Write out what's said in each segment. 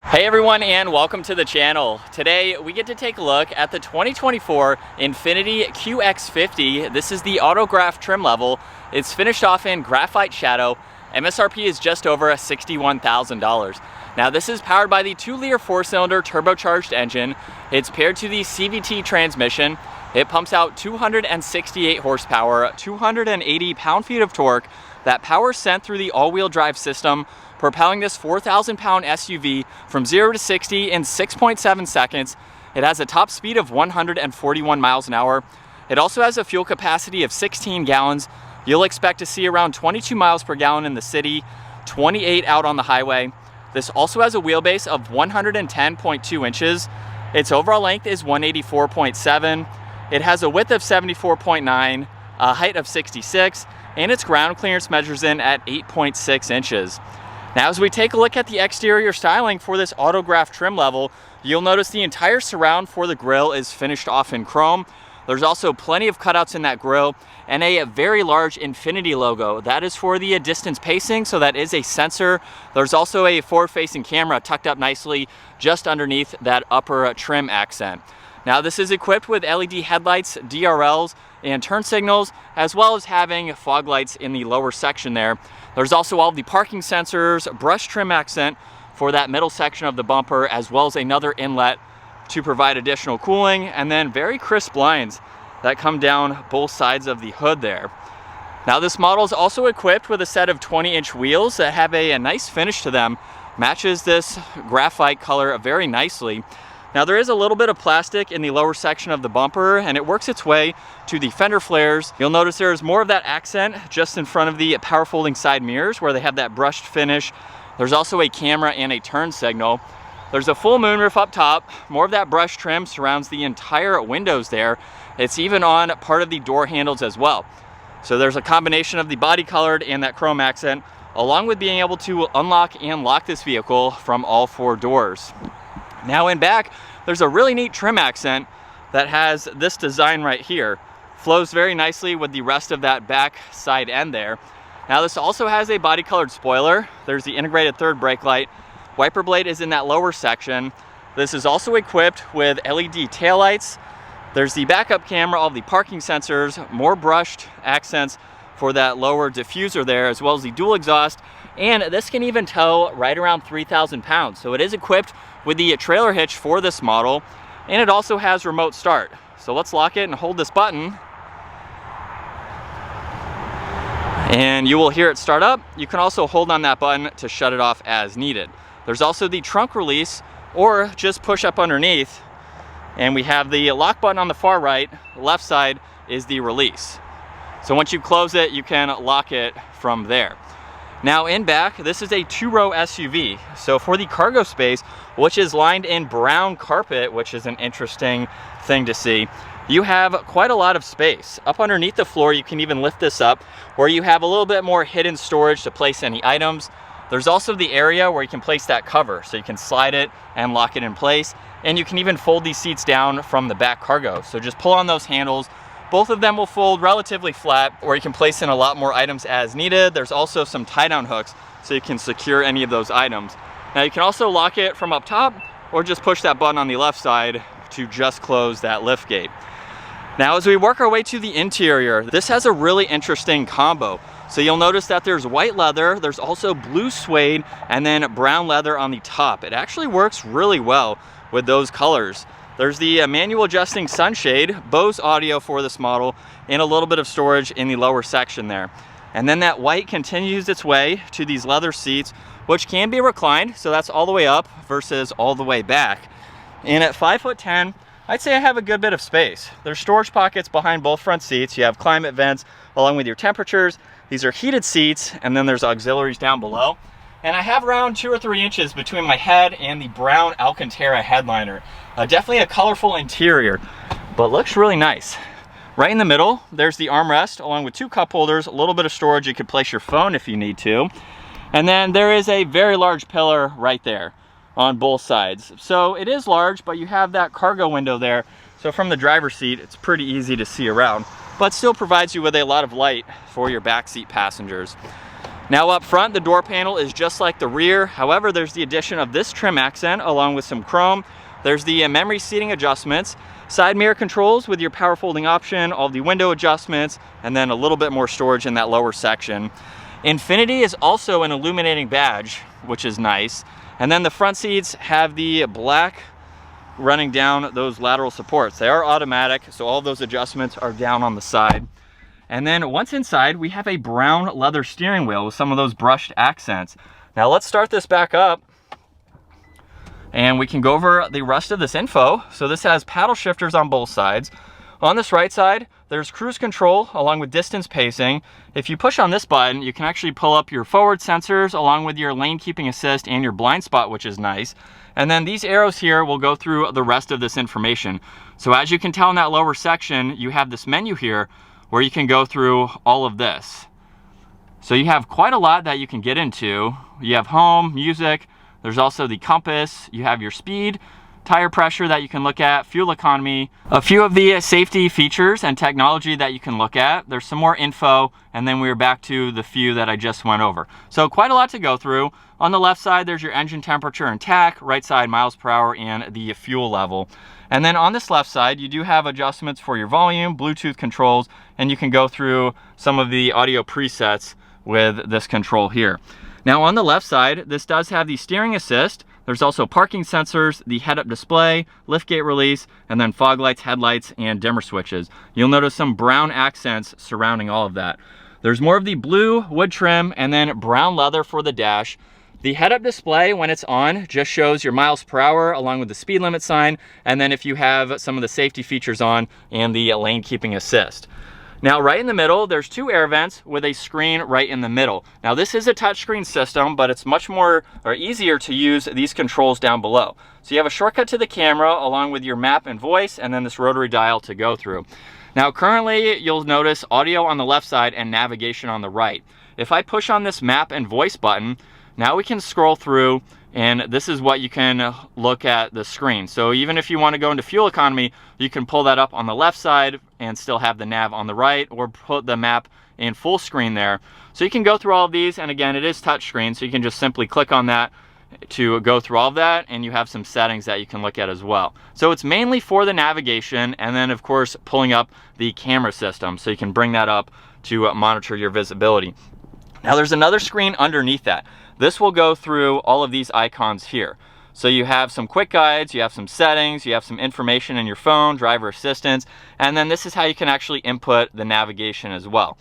Hey everyone, and welcome to the channel. Today we get to take a look at the 2024 Infiniti QX50. This is the autograph trim level. It's finished off in graphite shadow. MSRP is just over $61,000. Now this is powered by the 2-liter 4-cylinder turbocharged engine. It's paired to the CVT transmission. It pumps out 268 horsepower, 280 pound-feet of torque. That power is sent through the all-wheel drive system, propelling this 4,000-pound SUV from 0 to 60 in 6.7 seconds. It has a top speed of 141 miles an hour. It also has a fuel capacity of 16 gallons. You'll expect to see around 22 miles per gallon in the city, 28 out on the highway. This also has a wheelbase of 110.2 inches. Its overall length is 184.7. It has a width of 74.9, a height of 66, and its ground clearance measures in at 8.6 inches. Now, as we take a look at the exterior styling for this autograph trim level, you'll notice the entire surround for the grille is finished off in chrome. There's also plenty of cutouts in that grille and a very large Infiniti logo. That is for the distance pacing, so that is a sensor. There's also a forward-facing camera tucked up nicely just underneath that upper trim accent. Now, this is equipped with LED headlights, DRLs, and turn signals, as well as having fog lights in the lower section there. There's also all the parking sensors, brush trim accent for that middle section of the bumper, as well as another inlet to provide additional cooling, and then very crisp lines that come down both sides of the hood there. Now, this model is also equipped with a set of 20-inch wheels that have a nice finish to them. Matches this graphite color very nicely. Now, there is a little bit of plastic in the lower section of the bumper, and it works its way to the fender flares. You'll notice there's more of that accent just in front of the power folding side mirrors where they have that brushed finish. There's also a camera and a turn signal. There's a full moonroof up top. More of that brush trim surrounds the entire windows there. It's even on part of the door handles as well. So there's a combination of the body colored and that chrome accent, along with being able to unlock and lock this vehicle from all 4 doors. Now, in back, there's a really neat trim accent that has this design right here. Flows very nicely with the rest of that back side end there. Now, this also has a body colored spoiler. There's the integrated third brake light. Wiper blade is in that lower section. This is also equipped with LED taillights. There's the backup camera, all the parking sensors, more brushed accents for that lower diffuser there, as well as the dual exhaust. And this can even tow right around 3,000 pounds. So it is equipped with the trailer hitch for this model, and it also has remote start. So let's lock it and hold this button, and you will hear it start up. You can also hold on that button to shut it off as needed. There's also the trunk release, or just push up underneath, and we have the lock button on the far right. Left side is the release. So once you close it, you can lock it from there. Now, in back, this is a 2-row SUV. So for the cargo space, which is lined in brown carpet, which is an interesting thing to see, you have quite a lot of space. Up underneath the floor, you can even lift this up, where you have a little bit more hidden storage to place any items. There's also the area where you can place that cover, so you can slide it and lock it in place. And you can even fold these seats down from the back cargo. So just pull on those handles. Both of them will fold relatively flat, or you can place in a lot more items as needed. There's also some tie-down hooks, so you can secure any of those items. Now, you can also lock it from up top, or just push that button on the left side to just close that lift gate. Now, as we work our way to the interior, this has a really interesting combo. So you'll notice that there's white leather, there's also blue suede, and then brown leather on the top. It actually works really well with those colors. There's the manual adjusting sunshade, Bose audio for this model, and a little bit of storage in the lower section there. And then that white continues its way to these leather seats, which can be reclined, so that's all the way up versus all the way back. And at 5'10", I'd say I have a good bit of space. There's storage pockets behind both front seats. You have climate vents along with your temperatures. These are heated seats, and then there's auxiliaries down below. And I have around 2 or 3 inches between my head and the brown Alcantara headliner. Definitely a colorful interior, but looks really nice. Right in the middle, there's the armrest along with 2 cup holders, a little bit of storage. You could place your phone if you need to. And then there is a very large pillar right there on both sides. So it is large, but you have that cargo window there. So from the driver's seat, it's pretty easy to see around, but still provides you with a lot of light for your backseat passengers. Now up front, the door panel is just like the rear. However, there's the addition of this trim accent along with some chrome. There's the memory seating adjustments, side mirror controls with your power folding option, all the window adjustments, and then a little bit more storage in that lower section. Infiniti is also an illuminating badge, which is nice. And then the front seats have the black running down those lateral supports. They are automatic, so all those adjustments are down on the side. And then once inside, we have a brown leather steering wheel with some of those brushed accents. Now let's start this back up and we can go over the rest of this info. So this has paddle shifters on both sides. On this right side, there's cruise control along with distance pacing. If you push on this button, you can actually pull up your forward sensors along with your lane keeping assist and your blind spot, which is nice. And then these arrows here will go through the rest of this information. So as you can tell in that lower section, you have this menu here where you can go through all of this. So you have quite a lot that you can get into. You have home, music, there's also the compass, you have your speed, tire pressure that you can look at, fuel economy, a few of the safety features and technology that you can look at. There's some more info, and then we're back to the few that I just went over. So quite a lot to go through. On the left side, there's your engine temperature and tach, right side miles per hour and the fuel level. And then on this left side, you do have adjustments for your volume, Bluetooth controls, and you can go through some of the audio presets with this control here. Now on the left side, this does have the steering assist. There's also parking sensors, the head-up display, liftgate release, and then fog lights, headlights, and dimmer switches. You'll notice some brown accents surrounding all of that. There's more of the blue wood trim and then brown leather for the dash. The head-up display, when it's on, just shows your miles per hour along with the speed limit sign, and then if you have some of the safety features on and the lane keeping assist. Now right in the middle, there's two air vents with a screen right in the middle. Now this is a touchscreen system, but it's much more or easier to use these controls down below. So you have a shortcut to the camera along with your map and voice, and then this rotary dial to go through. Now currently you'll notice audio on the left side and navigation on the right. If I push on this map and voice button, now we can scroll through, and this is what you can look at the screen. So even if you want to go into fuel economy, you can pull that up on the left side and still have the nav on the right, or put the map in full screen there. So you can go through all of these, and again, it is touchscreen, so you can just simply click on that to go through all of that, and you have some settings that you can look at as well. So it's mainly for the navigation, and then of course pulling up the camera system, so you can bring that up to monitor your visibility. Now there's another screen underneath that. This will go through all of these icons here. So you have some quick guides, you have some settings, you have some information in your phone, driver assistance, and then this is how you can actually input the navigation as well.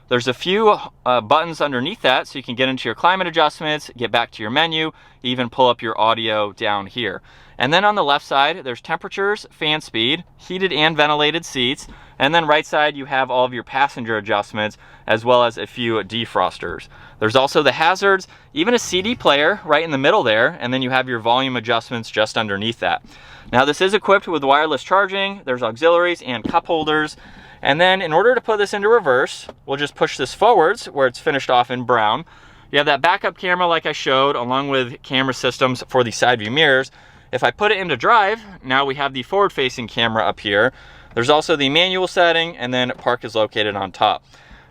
There's a few buttons underneath that, so you can get into your climate adjustments, get back to your menu, even pull up your audio down here. And then on the left side, there's temperatures, fan speed, heated and ventilated seats, and then right side you have all of your passenger adjustments as well as a few defrosters. There's also the hazards, even a CD player right in the middle there, and then you have your volume adjustments just underneath that. Now this is equipped with wireless charging, there's auxiliaries and cup holders, and then in order to put this into reverse, we'll just push this forwards where it's finished off in brown. You have that backup camera like I showed, along with camera systems for the side view mirrors. If I put it into drive, now we have the forward-facing camera up here. There's also the manual setting, and then park is located on top.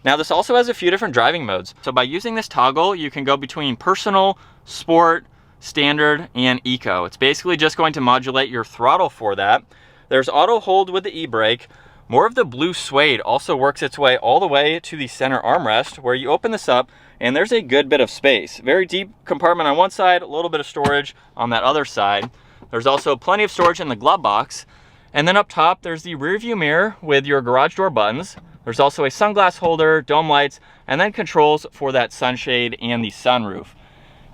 Now this also has a few different driving modes. So by using this toggle, you can go between personal, sport, standard, and eco. It's basically just going to modulate your throttle for that. There's auto hold with the e-brake. More of the blue suede also works its way all the way to the center armrest, where you open this up and there's a good bit of space. Very deep compartment on one side, a little bit of storage on that other side. There's also plenty of storage in the glove box. And then up top, there's the rear view mirror with your garage door buttons. There's also a sunglass holder, dome lights, and then controls for that sunshade and the sunroof.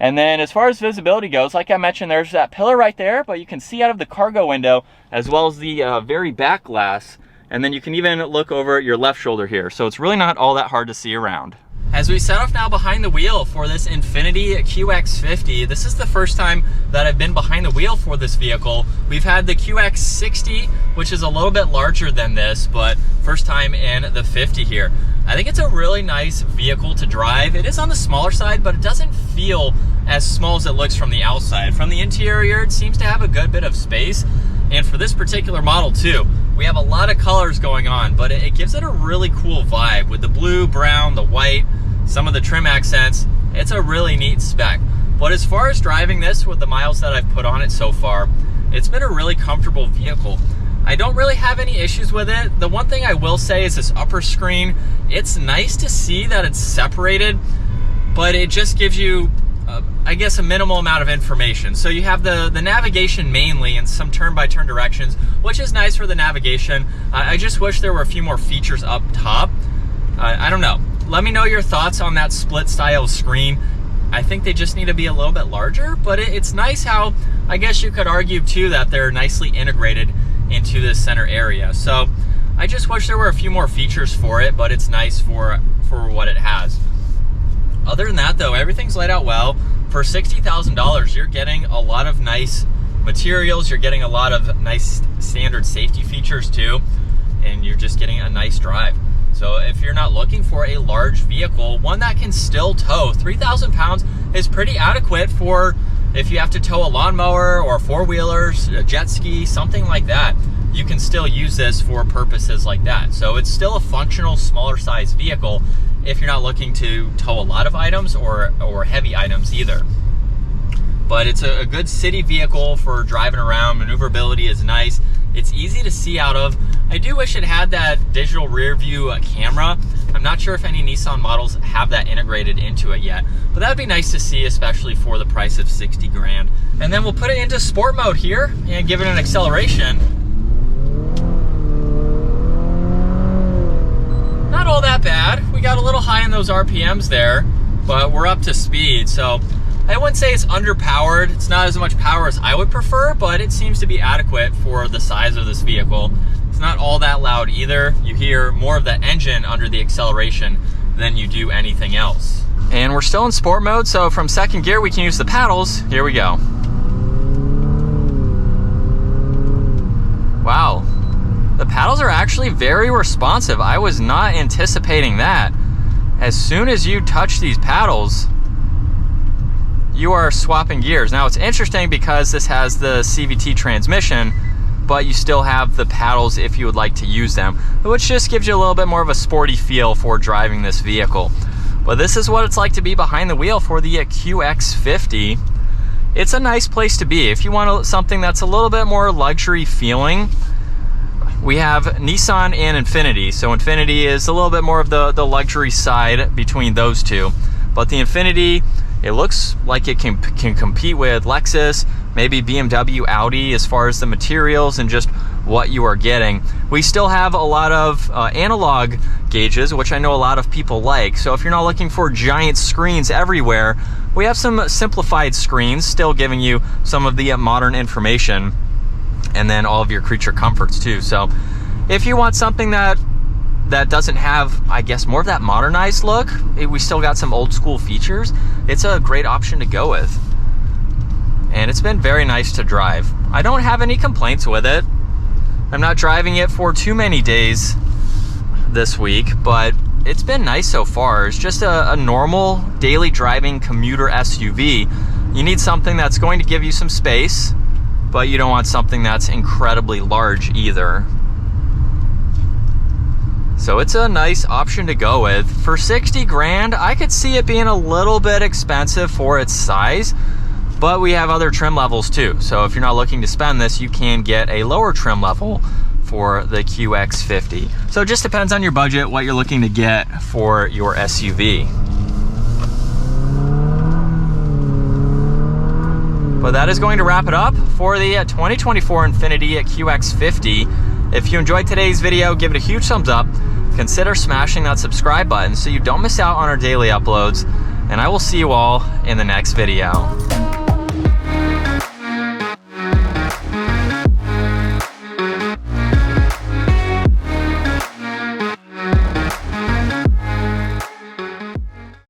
And then as far as visibility goes, like I mentioned, there's that pillar right there, but you can see out of the cargo window as well as the very back glass. And then you can even look over your left shoulder here. So it's really not all that hard to see around. As we set off now behind the wheel for this Infiniti QX50, this is the first time that I've been behind the wheel for this vehicle. We've had the QX60, which is a little bit larger than this, but first time in the 50 here. I think it's a really nice vehicle to drive. It is on the smaller side, but it doesn't feel as small as it looks from the outside. From the interior, it seems to have a good bit of space. And for this particular model too, we have a lot of colors going on, but it gives it a really cool vibe with the blue, brown, the white, some of the trim accents. It's a really neat spec. But as far as driving this with the miles that I've put on it so far, it's been a really comfortable vehicle. I don't really have any issues with it. The one thing I will say is this upper screen. It's nice to see that it's separated, but it just gives you, I guess, a minimal amount of information. So you have the navigation mainly and some turn-by-turn directions, which is nice for the navigation. I just wish there were a few more features up top. I don't know. Let me know your thoughts on that split style screen. I think they just need to be a little bit larger, but it's nice how, I guess you could argue too, that they're nicely integrated into this center area. So I just wish there were a few more features for it, but it's nice for what it has. Other than that though, everything's laid out well. For $60,000, you're getting a lot of nice materials, you're getting a lot of nice standard safety features too, and you're just getting a nice drive. So if you're not looking for a large vehicle, one that can still tow, 3,000 pounds is pretty adequate for if you have to tow a lawnmower or four-wheelers, a jet ski, something like that. You can still use this for purposes like that. So it's still a functional, smaller size vehicle if you're not looking to tow a lot of items or heavy items either. But it's a good city vehicle for driving around. Maneuverability is nice. It's easy to see out of. I do wish it had that digital rear view camera. I'm not sure if any Nissan models have that integrated into it yet, but that'd be nice to see, especially for the price of 60 grand. And then we'll put it into sport mode here and give it an acceleration. Not all that bad. We got a little high in those RPMs there, but we're up to speed. So I wouldn't say it's underpowered. It's not as much power as I would prefer, but it seems to be adequate for the size of this vehicle. It's not all that loud either. You hear more of the engine under the acceleration than you do anything else. And we're still in sport mode, so from second gear we can use the paddles. Here we go. Wow. The paddles are actually very responsive. I was not anticipating that. As soon as you touch these paddles, you are swapping gears. Now it's interesting because this has the CVT transmission, but you still have the paddles if you would like to use them, which just gives you a little bit more of a sporty feel for driving this vehicle. But this is what it's like to be behind the wheel for the QX50. It's a nice place to be. If you want something that's a little bit more luxury feeling, we have Nissan and Infiniti. So Infiniti is a little bit more of the luxury side between those two. But the Infiniti, it looks like it can compete with Lexus, maybe BMW, Audi, as far as the materials and just what you are getting. We still have a lot of analog gauges, which I know a lot of people like. So if you're not looking for giant screens everywhere, we have some simplified screens, still giving you some of the modern information, and then all of your creature comforts too. So if you want something that doesn't have, I guess, more of that modernized look, we still got some old school features, it's a great option to go with. And it's been very nice to drive. I don't have any complaints with it. I'm not driving it for too many days this week, but it's been nice so far. It's just a normal daily driving commuter SUV. You need something that's going to give you some space, but you don't want something that's incredibly large either. So it's a nice option to go with. For 60 grand, I could see it being a little bit expensive for its size, but we have other trim levels too. So if you're not looking to spend this, you can get a lower trim level for the QX50. So it just depends on your budget, what you're looking to get for your SUV. But that is going to wrap it up for the 2024 Infiniti QX50. If you enjoyed today's video, give it a huge thumbs up. Consider smashing that subscribe button so you don't miss out on our daily uploads. And I will see you all in the next video.